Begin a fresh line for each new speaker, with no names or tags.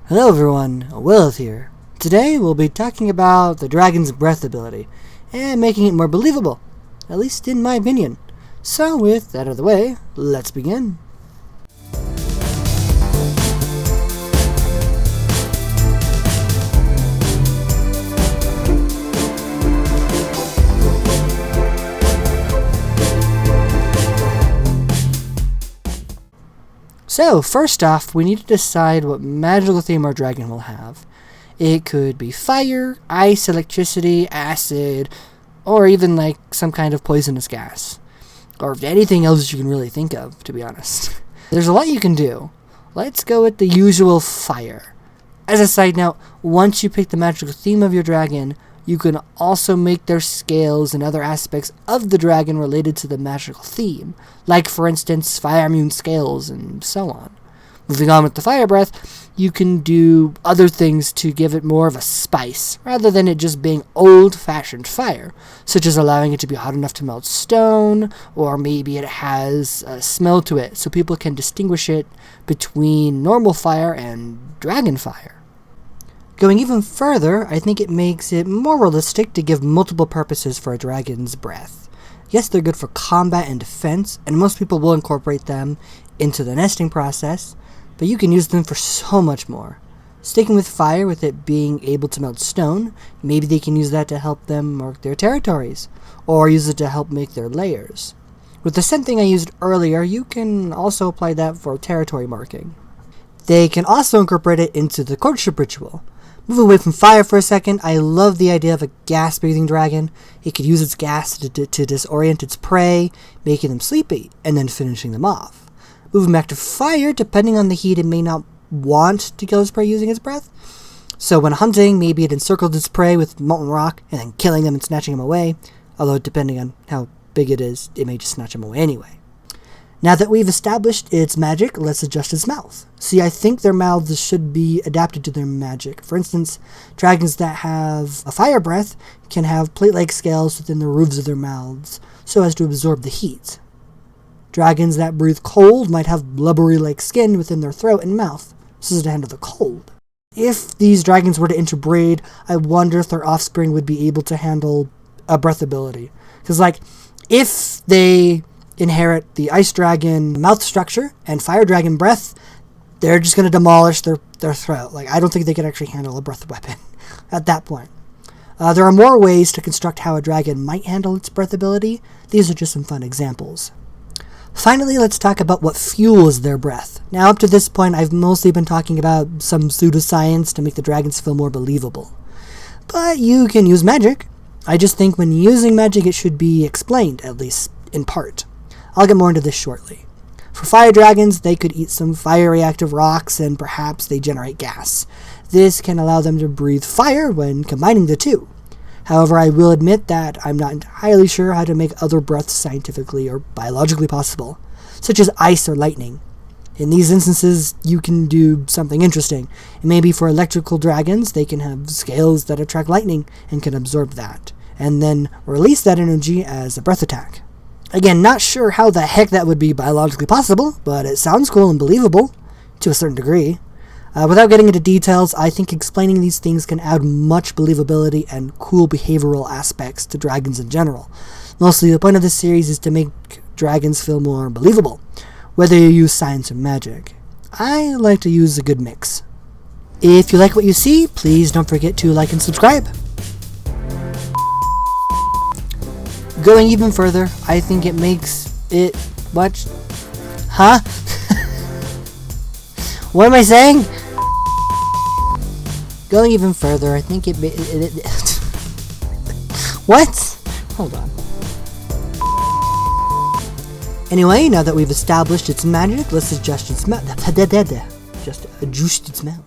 Hello everyone, Willith here. Today we'll be talking about the dragon's breath ability, and making it more believable, at least in my opinion. So with that out of the way, let's begin. So, first off, we need to decide what magical theme our dragon will have. It could be fire, ice, electricity, acid, or even like some kind of poisonous gas. Or anything else you can really think of, to be honest. There's a lot you can do. Let's go with the usual fire. As a side note, once you pick the magical theme of your dragon, you can also make their scales and other aspects of the dragon related to the magical theme, like for instance fire immune scales and so on. Moving on with the fire breath, you can do other things to give it more of a spice, rather than it just being old-fashioned fire, such as allowing it to be hot enough to melt stone, or maybe it has a smell to it, so people can distinguish it between normal fire and dragon fire. Going even further, I think it makes it more realistic to give multiple purposes for a dragon's breath. Yes, they're good for combat and defense, and most people will incorporate them into the nesting process, but you can use them for so much more. Sticking with fire, with it being able to melt stone, maybe they can use that to help them mark their territories, or use it to help make their layers. With the same thing I used earlier, you can also apply that for territory marking. They can also incorporate it into the courtship ritual. Moving away from fire for a second, I love the idea of a gas-breathing dragon. It could use its gas to disorient its prey, making them sleepy, and then finishing them off. Moving back to fire, depending on the heat, it may not want to kill its prey using its breath. So when hunting, maybe it encircles its prey with molten rock, and then killing them and snatching them away. Although depending on how big it is, it may just snatch them away anyway. Now that we've established its magic, let's adjust its mouth. See, I think their mouths should be adapted to their magic. For instance, dragons that have a fire breath can have plate-like scales within the roofs of their mouths, so as to absorb the heat. Dragons that breathe cold might have blubbery-like skin within their throat and mouth, so as to handle the cold. If these dragons were to interbreed, I wonder if their offspring would be able to handle a breath ability. Because, if they inherit the ice dragon mouth structure and fire dragon breath, they're just going to demolish their throat. I don't think they could actually handle a breath weapon at that point. There are more ways to construct how a dragon might handle its breath ability. These are just some fun examples. Finally, let's talk about what fuels their breath. Now, up to this point, I've mostly been talking about some pseudoscience to make the dragons feel more believable. But you can use magic. I just think when using magic, it should be explained, at least in part. I'll get more into this shortly. For fire dragons, they could eat some fire-reactive rocks and perhaps they generate gas. This can allow them to breathe fire when combining the two. However, I will admit that I'm not entirely sure how to make other breaths scientifically or biologically possible, such as ice or lightning. In these instances, you can do something interesting. And maybe for electrical dragons, they can have scales that attract lightning and can absorb that, and then release that energy as a breath attack. Again, not sure how the heck that would be biologically possible, but it sounds cool and believable, to a certain degree. Without getting into details, I think explaining these things can add much believability and cool behavioral aspects to dragons in general. Mostly the point of this series is to make dragons feel more believable, whether you use science or magic. I like to use a good mix. If you like what you see, please don't forget to like and subscribe. Going even further, I think it makes it much... Huh? What am I saying? Going even further, I think it what? Hold on. Anyway, now that we've established its magic, let's adjust its mouth. Just adjust its mouth.